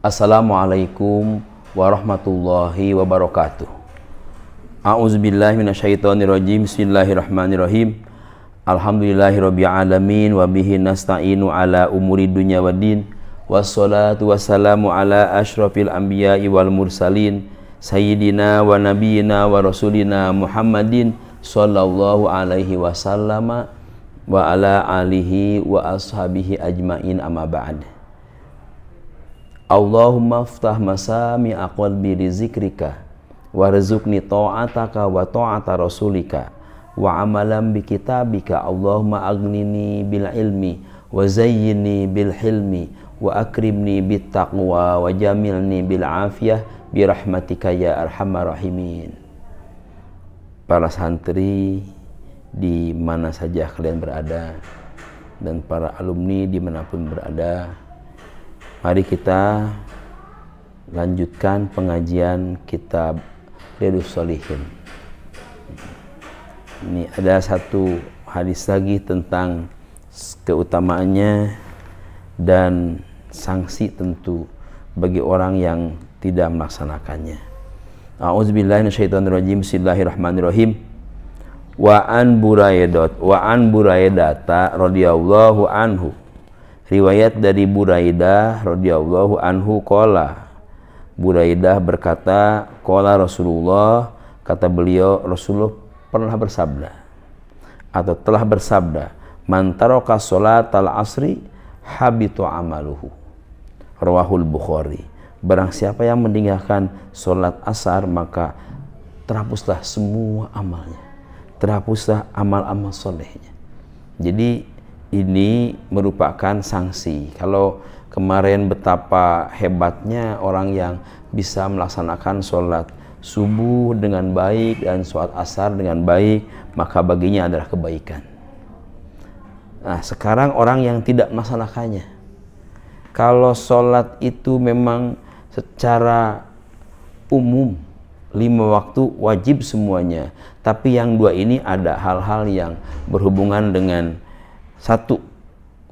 Assalamualaikum warahmatullahi wabarakatuh. A'udzubillahi minasyaitonirrajim. Bismillahirrahmanirrahim. Alhamdulillahirabbil alamin wa bihi nasta'inu ala umuri dunya waddin. Wassalatu wassalamu ala asyrafil anbiya'i wal mursalin sayyidina wa nabiyyina wa rasulina Muhammadin sallallahu alaihi wasallam wa ala alihi wa ashabihi ajmain, amma ba'd. Allahumma aftah masami qalbi li zikrika warzuqni ta'ataka wa ta'ata rasulika wa amalan bi kitabika. Allahumma aghnini bil ilmi wa zayyinni bil hilmi wa akrimni bit taqwa wa jamilni bil afiyah bi rahmatika ya arhamar rahimin. Para santri di mana saja kalian berada dan para alumni dimanapun berada, mari kita lanjutkan pengajian kitab Riyadhus Shalihin. Ini ada satu hadis lagi tentang keutamaannya dan sanksi tentu bagi orang yang tidak melaksanakannya. A'udzubillahi minasyaitonirrajim. Bismillahirrahmanirrahim. Wa an Buraidata radhiyallahu anhu. Riwayat dari Buraidah radhiyallahu anhu qala. Buraidah berkata, qala Rasulullah, kata beliau, Rasulullah pernah bersabda atau telah bersabda, man taraka sholatal asri habitu amaluhu. Rawahul Bukhari. Barang siapa yang meninggalkan sholat asar, maka terhapuslah semua amalnya, terhapuslah amal-amal solehnya. Jadi ini merupakan sanksi. Kalau kemarin betapa hebatnya orang yang bisa melaksanakan sholat subuh dengan baik dan sholat asar dengan baik, maka baginya adalah kebaikan. Nah, sekarang orang yang tidak melaksanakannya, kalau sholat itu memang secara umum 5 waktu wajib semuanya, tapi yang 2 ini ada hal-hal yang berhubungan dengan satu,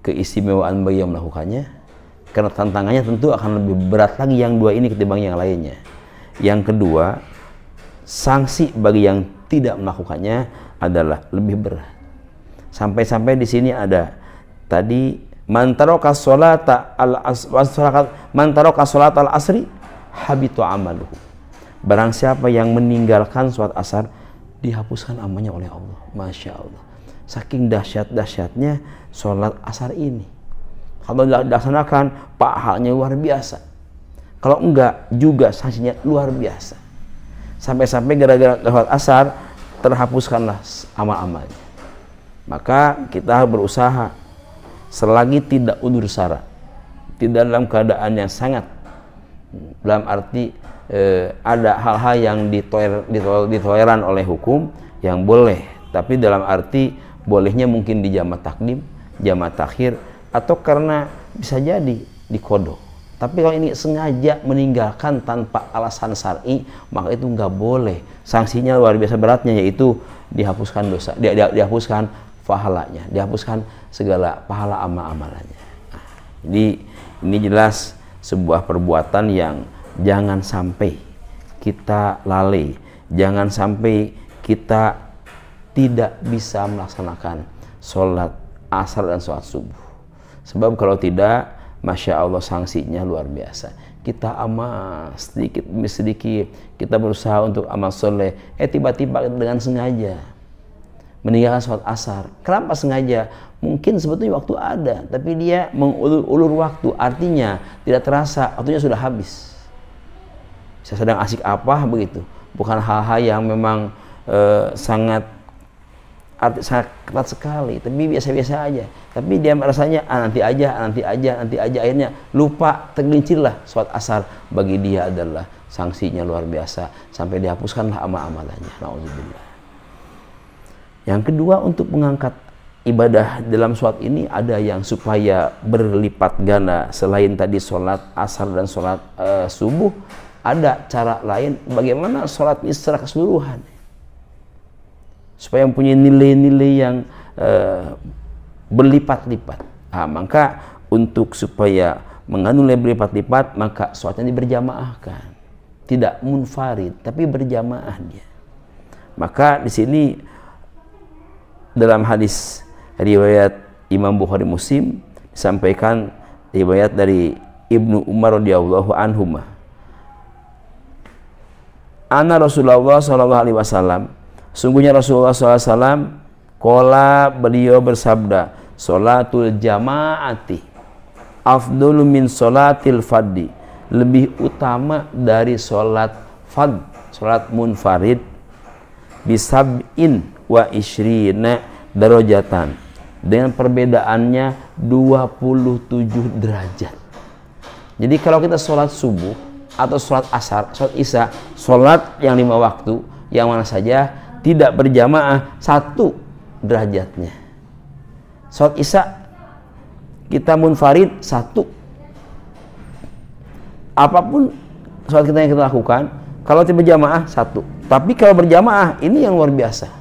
keistimewaan bagi yang melakukannya, karena tantangannya tentu akan lebih berat lagi yang 2 ini ketimbang yang lainnya. Yang kedua, sanksi bagi yang tidak melakukannya adalah lebih berat. Sampai-sampai di sini ada tadi, man taraka sholata al-asri habitu amaluhu. Barang siapa yang meninggalkan sholat asar, dihapuskan amalnya oleh Allah. Masya Allah. Saking dahsyat-dahsyatnya sholat asar ini. Kalau dilaksanakan, pahalanya luar biasa. Kalau enggak, juga sanksinya luar biasa. Sampai-sampai gara-gara sholat asar, terhapuskanlah amal-amalnya. Maka kita berusaha, selagi tidak udzur syara', tidak dalam keadaan yang sangat, dalam arti ada hal-hal yang ditoleran oleh hukum yang boleh, tapi dalam arti bolehnya mungkin di jamak takdim, jamak takhir, atau karena bisa jadi dikodok. Tapi kalau ini sengaja meninggalkan tanpa alasan syar'i, maka itu nggak boleh. Sanksinya luar biasa beratnya, yaitu dihapuskan dosa, dihapuskan pahalanya, dihapuskan segala pahala amal-amalannya. Nah, jadi ini jelas sebuah perbuatan yang jangan sampai kita lalai, jangan sampai kita tidak bisa melaksanakan sholat asar dan sholat subuh. Sebab kalau tidak, Masya Allah, sanksinya luar biasa. Kita amal sedikit demi sedikit, kita berusaha untuk amal soleh, tiba-tiba dengan sengaja meninggalkan sholat asar. Kenapa sengaja? Mungkin sebetulnya waktu ada, tapi dia mengulur waktu, artinya tidak terasa waktunya sudah habis. Saya sedang asik apa begitu, bukan hal-hal yang memang sangat ketat sekali, tapi biasa-biasa aja. Tapi dia merasanya nanti aja, akhirnya lupa, tergelincirlah sholat asar. Bagi dia adalah sanksinya luar biasa, sampai dihapuskanlah amal-amalannya. Nauzubillah. Yang kedua, untuk mengangkat ibadah dalam sholat ini ada yang supaya berlipat ganda. Selain tadi sholat asar dan sholat subuh, ada cara lain bagaimana sholat ini secara keseluruhan, supaya mempunyai nilai-nilai yang berlipat-lipat. Maka untuk supaya mengandung nilai berlipat-lipat, maka sholatnya diberjamaahkan. Tidak munfarid, tapi berjamaah dia. Maka di sini dalam hadis riwayat Imam Bukhari Muslim disampaikan riwayat dari Ibnu Umar radhiyallahu anhuma. Anna Rasulullah sallallahu alaihi wasallam, sungguhnya Rasulullah sallallahu alaihi wasallam qala, beliau bersabda, salatul jamaati afdalu min salatil fadhi, lebih utama dari salat fard, salat munfarid, bisab'in wa ishrina darajatan, dengan perbedaannya 27 derajat. Jadi kalau kita sholat subuh atau sholat asar, sholat isya, sholat yang 5 waktu, yang mana saja tidak berjamaah, 1 derajatnya. Sholat isya kita munfarid 1. Apapun sholat kita yang kita lakukan, kalau tidak berjamaah 1. Tapi kalau berjamaah, ini yang luar biasa.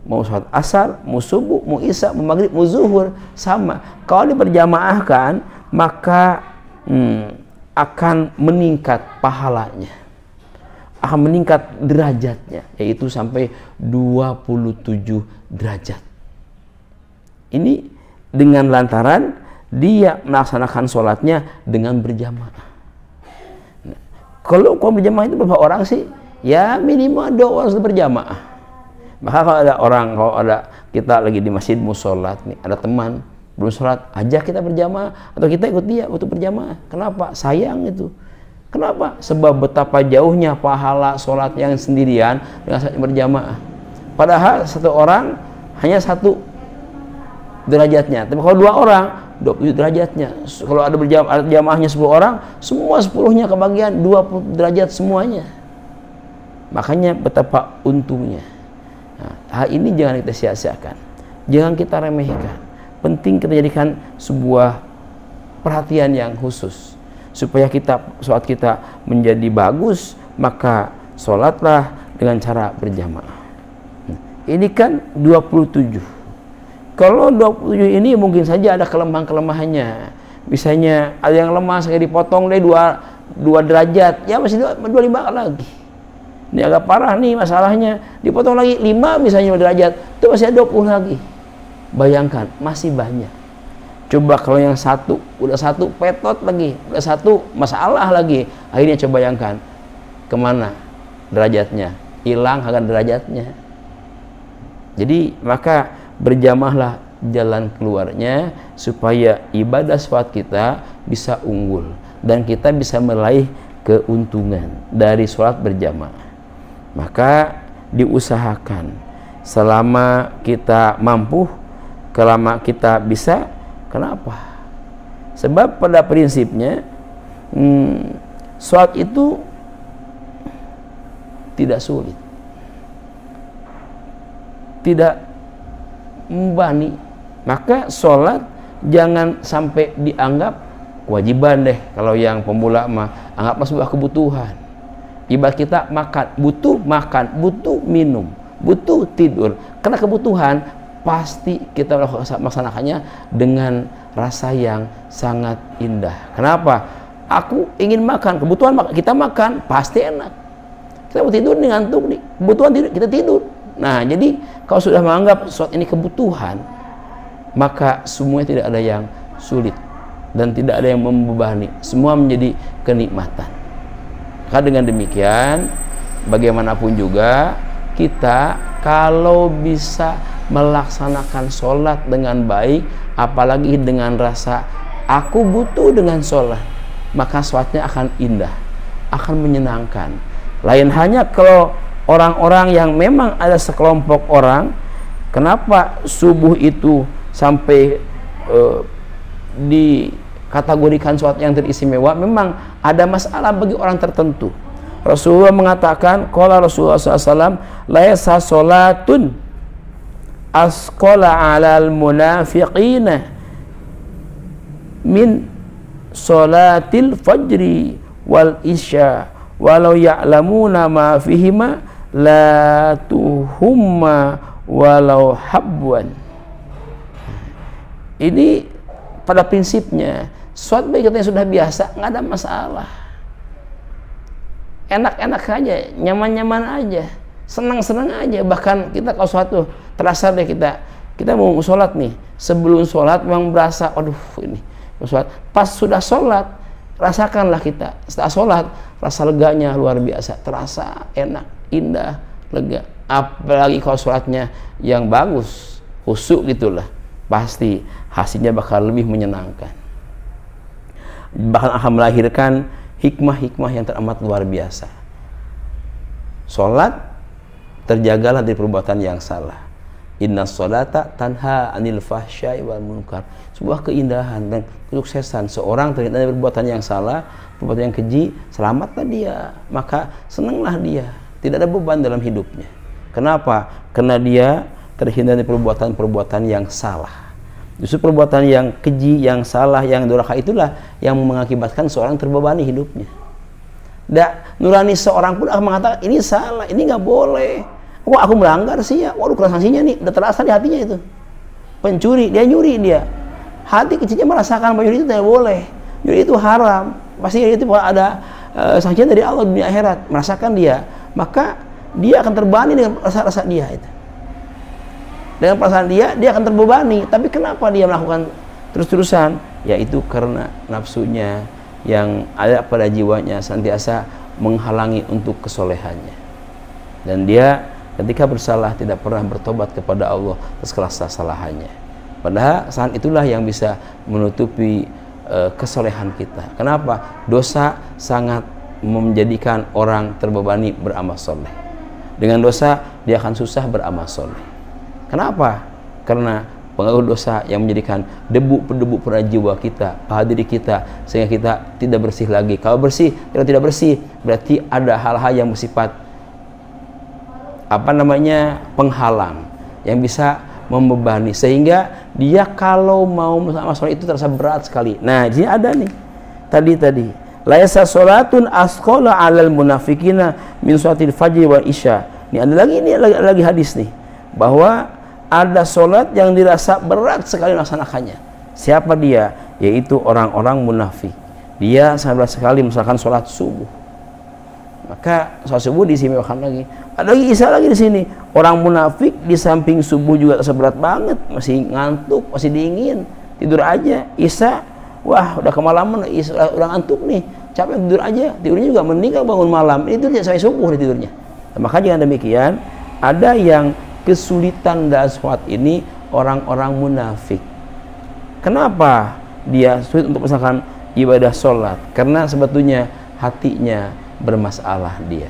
Mau sholat asar, mau subuh, mau isya, mau maghrib, mau zuhur, sama. Kalau diberjamaahkan, maka akan meningkat pahalanya, akan meningkat derajatnya, yaitu sampai 27 derajat. Ini dengan lantaran dia melaksanakan sholatnya dengan berjamaah. Nah, kalau berjamaah itu berapa orang sih? Ya minimal 2 orang sudah berjamaah. Maka kalau ada kita lagi di masjid mau sholat nih, ada teman belum sholat, ajak kita berjamaah atau kita ikut dia untuk berjamaah. Kenapa? Sayang itu. Kenapa? Sebab betapa jauhnya pahala sholat yang sendirian dengan sholat berjamaah. Padahal 1 orang hanya 1 derajatnya, tapi kalau 2 orang 27 derajatnya. Kalau ada jamaahnya 10 orang, semua 10-nya kebagian 20 derajat semuanya. Makanya betapa untungnya. Nah, hal ini jangan kita sia-siakan, jangan kita remehkan. Penting kita jadikan sebuah perhatian yang khusus supaya sholat kita menjadi bagus. Maka sholatlah dengan cara berjamaah. Ini kan 27. Kalau 27 ini mungkin saja ada kelemahan-kelemahannya. Misalnya ada yang lemah, saya dipotong deh 2 derajat, ya masih 25 lagi. Ini agak parah nih masalahnya, dipotong lagi 5 misalnya derajat, itu masih ada 20 lagi. Bayangkan, masih banyak. Coba kalau yang 1, udah 1 petot lagi, udah 1 masalah lagi. Akhirnya coba bayangkan, kemana derajatnya? Hilang akan derajatnya. Jadi maka berjamaahlah jalan keluarnya supaya ibadah sholat kita bisa unggul dan kita bisa meraih keuntungan dari sholat berjamaah. Maka diusahakan selama kita mampu, selama kita bisa. Kenapa? Sebab pada prinsipnya sholat itu tidak sulit, tidak membani. Maka sholat jangan sampai dianggap kewajiban deh. Kalau yang pemula mah anggaplah sebuah kebutuhan. Ibarat kita makan, butuh minum, butuh tidur. Karena kebutuhan pasti kita melaksanakannya dengan rasa yang sangat indah. Kenapa? Aku ingin makan, kebutuhan kita makan pasti enak. Kita mau tidur nih, ngantuk nih, kebutuhan tidur, kita tidur. Nah, jadi kalau sudah menganggap sholat ini kebutuhan, maka semuanya tidak ada yang sulit dan tidak ada yang membebani, semua menjadi kenikmatan. Maka dengan demikian, bagaimanapun juga kita kalau bisa melaksanakan sholat dengan baik, apalagi dengan rasa aku butuh dengan sholat, maka sholatnya akan indah, akan menyenangkan. Lain hanya kalau orang-orang yang memang ada sekelompok orang, kenapa subuh itu sampai dikategorikan sholat yang teristimewa? Memang ada masalah bagi orang tertentu. Rasulullah mengatakan, qala Rasulullah SAW, laisa sholatun asqala 'alal munafiqina min sholatil fajri wal isya walau ya'lamuna ma fihima la tuhumma walau habwan. Ini pada prinsipnya Sholat bagi kita yang sudah biasa nggak ada masalah, enak-enak aja, nyaman-nyaman aja, senang-senang aja. Bahkan kita kalau sholat tuh terasa deh, kita mau sholat nih, sebelum sholat memang berasa, aduh ini sholat. Pas sudah sholat, rasakanlah kita setelah sholat rasa leganya luar biasa, terasa enak, indah, lega. Apalagi kalau sholatnya yang bagus, khusyuk gitulah, pasti hasilnya bakal lebih menyenangkan, bahkan akan melahirkan hikmah-hikmah yang teramat luar biasa. Sholat, terjagalah dari perbuatan yang salah. Inna sholata tanha anil fahsyai wal munkar. Sebuah keindahan dan kesuksesan seorang terhindar dari perbuatan yang salah, perbuatan yang keji, selamatlah dia, maka senanglah dia, tidak ada beban dalam hidupnya. Kenapa? Karena dia terhindar dari perbuatan-perbuatan yang salah. Justru perbuatan yang keji, yang salah, yang durhaka itulah yang mengakibatkan seorang terbebani hidupnya. Nurani seorang pun akan mengatakan ini salah, ini nggak boleh. Kok aku melanggar sih ya? Waduh, keras sanksinya nih, udah terasa di hatinya itu. Pencuri, dia nyuri dia. Hati kecilnya merasakan bahwa nyuri itu tidak boleh. Nyuri itu haram. Pasti itu ada sanksinya dari Allah dunia akhirat. Merasakan dia, maka dia akan terbebani dengan rasa-rasa dia itu. Dengan perasaan dia akan terbebani. Tapi kenapa dia melakukan terus-terusan? Yaitu karena nafsunya yang ada pada jiwanya senantiasa menghalangi untuk kesolehannya. Dan dia ketika bersalah tidak pernah bertobat kepada Allah atas kesalahannya. Padahal saat itulah yang bisa menutupi kesolehan kita. Kenapa? Dosa sangat menjadikan orang terbebani beramal soleh. Dengan dosa dia akan susah beramal soleh. Kenapa? Karena pengaruh dosa yang menjadikan debu-debu pada jiwa kita, pada diri kita, sehingga kita tidak bersih lagi. Kalau bersih, kalau tidak bersih, berarti ada hal-hal yang bersifat penghalang yang bisa membebani, sehingga dia kalau mau amal sholat itu terasa berat sekali. Nah, jadi ada nih tadi laisa sholatun asqala 'alal munafiqina min sholatil fajr wa isya. Ini ada lagi hadis nih, bahwa ada sholat yang dirasa berat sekali melaksanakannya. Siapa dia? Yaitu orang-orang munafik. Dia sangat berat sekali misalkan sholat subuh. Maka sholat subuh diistimewakan lagi. Ada lagi isya lagi di sini. Orang munafik di samping subuh juga terasa berat banget, masih ngantuk, masih dingin, tidur aja. Isya, wah udah kemalaman, udah ngantuk nih, capek tidur aja. Tidurnya juga mending kalau bangun malam. Itu dia sampai subuh tidurnya. Nah, maka jangan demikian. Ada yang kesulitan dalam sholat ini orang-orang munafik. Kenapa dia sulit untuk misalkan ibadah sholat? Karena sebetulnya hatinya bermasalah, dia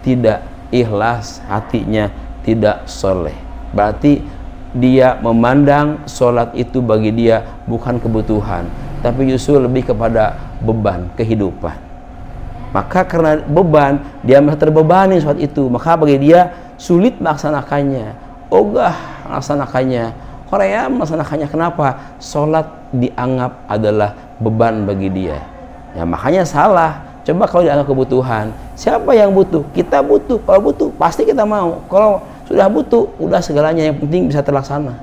tidak ikhlas, hatinya tidak soleh. Berarti dia memandang sholat itu bagi dia bukan kebutuhan, tapi justru lebih kepada beban kehidupan. Maka karena beban, dia merasa terbebani sholat itu, maka bagi dia sulit melaksanakannya, ogah melaksanakannya, Korea melaksanakannya. Kenapa? Sholat dianggap adalah beban bagi dia. Ya makanya salah. Coba kalau dianggap kebutuhan, siapa yang butuh? Kita butuh. Kalau butuh, pasti kita mau. Kalau sudah butuh, udah segalanya yang penting bisa terlaksana.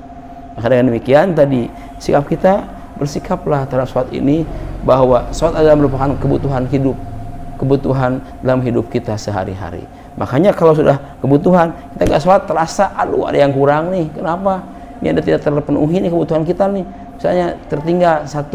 Maka dengan demikian tadi, sikap kita, bersikaplah terhadap sholat ini, bahwa sholat adalah merupakan kebutuhan hidup, kebutuhan dalam hidup kita sehari-hari. Makanya kalau sudah kebutuhan, kita nggak sholat, terasa, aduh ada yang kurang nih. Kenapa? Ini ada tidak terpenuhi nih kebutuhan kita nih. Misalnya tertinggal 1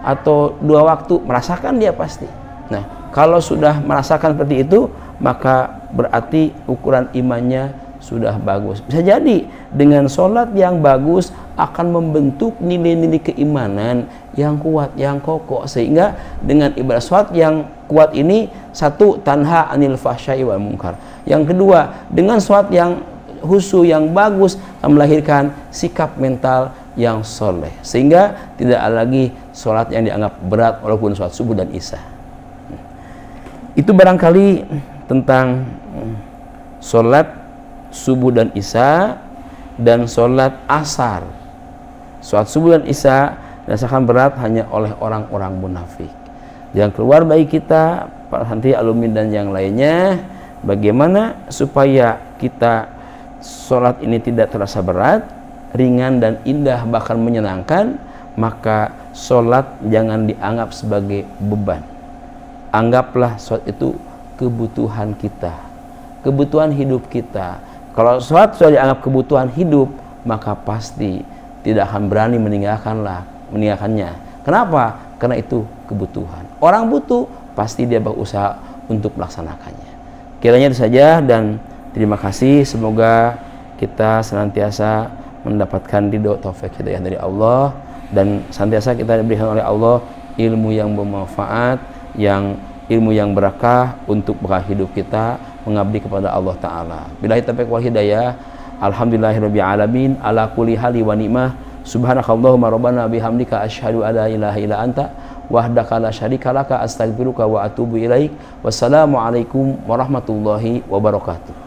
atau 2 waktu, merasakan dia pasti. Nah, kalau sudah merasakan seperti itu, maka berarti ukuran imannya sudah bagus. Bisa jadi dengan sholat yang bagus akan membentuk nilai-nilai keimanan yang kuat, yang kokoh, sehingga dengan ibadah sholat yang kuat ini, satu, tanha anil fahsyai wal munkar. Yang kedua, dengan sholat yang khusyuk yang bagus akan melahirkan sikap mental yang soleh, sehingga tidak lagi sholat yang dianggap berat walaupun sholat subuh dan isya. Itu barangkali tentang sholat subuh dan isya dan sholat asar. Sholat subuh dan isya dirasakan berat hanya oleh orang-orang munafik. Yang keluar bagi kita, para santri, alumni dan yang lainnya, bagaimana supaya kita sholat ini tidak terasa berat, ringan dan indah, bahkan menyenangkan. Maka sholat jangan dianggap sebagai beban. Anggaplah sholat itu kebutuhan kita, kebutuhan hidup kita. Kalau sholat sudah dianggap kebutuhan hidup, maka pasti tidak akan berani meninggalkannya. Kenapa? Karena itu kebutuhan. Orang butuh, pasti dia berusaha untuk melaksanakannya. Kiranya itu saja, dan terima kasih. Semoga kita senantiasa mendapatkan ridho, taufik, hidayah dari Allah, dan senantiasa kita diberikan oleh Allah ilmu yang bermanfaat, ilmu yang berakah untuk bekal hidup kita mengabdi kepada Allah Ta'ala. Billahi taufiq wal hidayah. Alhamdulillahirabbil alamin ala kulli hali wa ni'mah. Subhanakallahumma rabbana bihamdika asyhadu an la ilaha illa anta wahdaka la syarika laka astaghfiruka wa atubu ilaik. Wassalamualaikum warahmatullahi wabarakatuh.